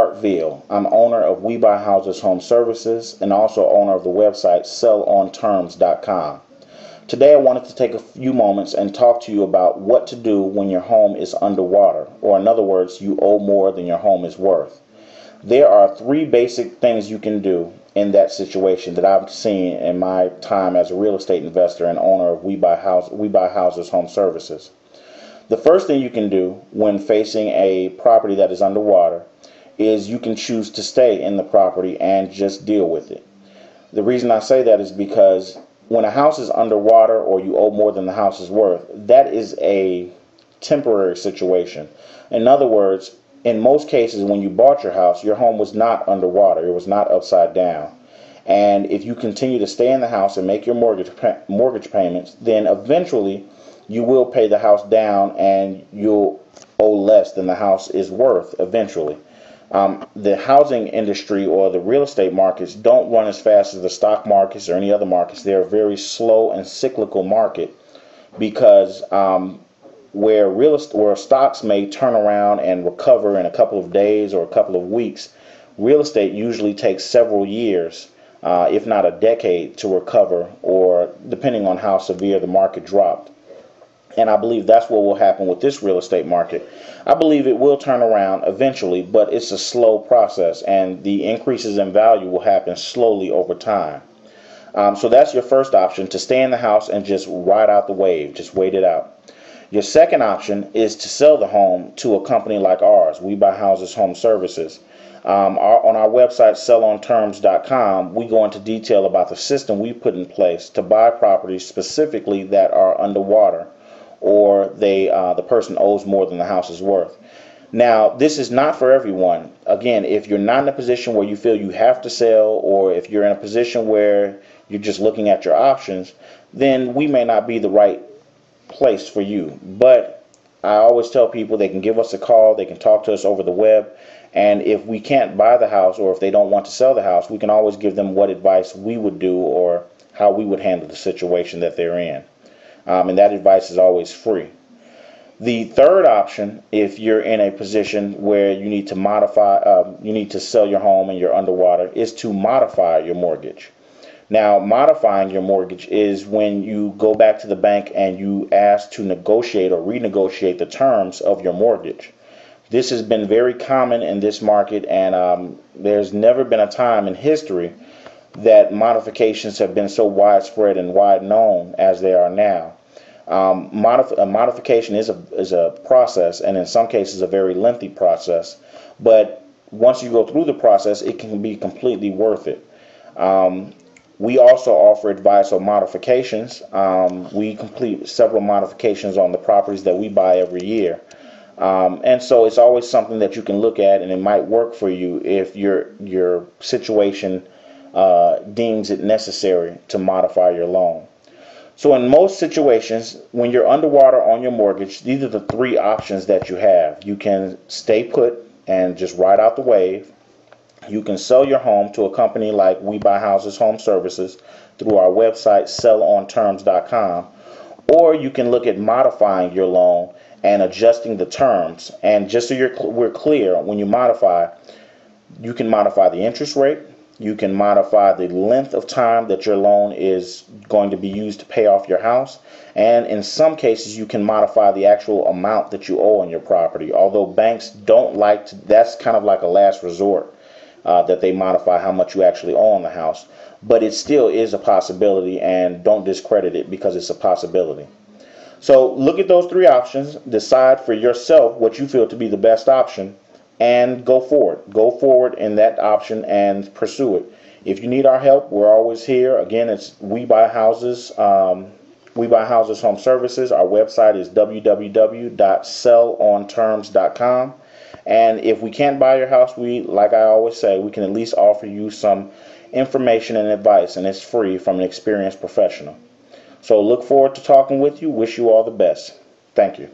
Hartville. I'm owner of We Buy Houses Home Services and also owner of the website sellonterms.com. Today I wanted to take a few moments and talk to you about what to do when your home is underwater, or in other words, you owe more than your home is worth. There are three basic things you can do in that situation that I've seen in my time as a real estate investor and owner of We Buy Houses Home Services. The first thing you can do when facing a property that is underwater is you can choose to stay in the property and just deal with it. The reason I say that is because when a house is underwater or you owe more than the house is worth, that is a temporary situation. In other words, in most cases when you bought your house, your home was not underwater, it was not upside down. And if you continue to stay in the house and make your mortgage payments, then eventually you will pay the house down and you'll owe less than the house is worth eventually. The housing industry or the real estate markets don't run as fast as the stock markets or any other markets. They're a very slow and cyclical market because where stocks may turn around and recover in a couple of days or a couple of weeks, real estate usually takes several years, if not a decade, to recover, or depending on how severe the market dropped. And I believe that's what will happen with this real estate market. I believe it will turn around eventually, but it's a slow process, and the increases in value will happen slowly over time. So that's your first option, to stay in the house and just ride out the wave, just wait it out. Your second option is to sell the home to a company like ours, We Buy Houses Home Services. On our website, sellonterms.com, we go into detail about the system we put in place to buy properties specifically that are underwater, or the person owes more than the house is worth. Now, this is not for everyone. Again, if you're not in a position where you feel you have to sell, or if you're in a position where you're just looking at your options, then we may not be the right place for you. But I always tell people they can give us a call, they can talk to us over the web, and if we can't buy the house or if they don't want to sell the house, we can always give them what advice we would do or how we would handle the situation that they're in. And that advice is always free. The third option, if you're in a position where you need to sell your home and you're underwater, is to modify your mortgage. Now, modifying your mortgage is when you go back to the bank and you ask to negotiate or renegotiate the terms of your mortgage. This has been very common in this market, and there's never been a time in history that modifications have been so widespread and wide known as they are now. A modification is a process, and in some cases a very lengthy process, but once you go through the process, it can be completely worth it. We also offer advice on modifications. We complete several modifications on the properties that we buy every year. And so it's always something that you can look at, and it might work for you if your situation deems it necessary to modify your loan. So in most situations, when you're underwater on your mortgage, these are the three options that you have. You can stay put and just ride out the wave. You can sell your home to a company like We Buy Houses Home Services through our website, sellonterms.com, or you can look at modifying your loan and adjusting the terms. And just so we're clear, when you modify, you can modify the interest rate, you can modify the length of time that your loan is going to be used to pay off your house, and in some cases you can modify the actual amount that you owe on your property. Although banks don't like to, that's kind of like a last resort, that they modify how much you actually owe on the house, but it still is a possibility, and don't discredit it because it's a possibility. So look at those three options, decide for yourself what you feel to be the best option, and go forward. Go forward in that option and pursue it. If you need our help, we're always here. Again, it's We Buy Houses Home Services. Our website is www.sellonterms.com. And if we can't buy your house, like I always say, we can at least offer you some information and advice, and it's free from an experienced professional. So look forward to talking with you. Wish you all the best. Thank you.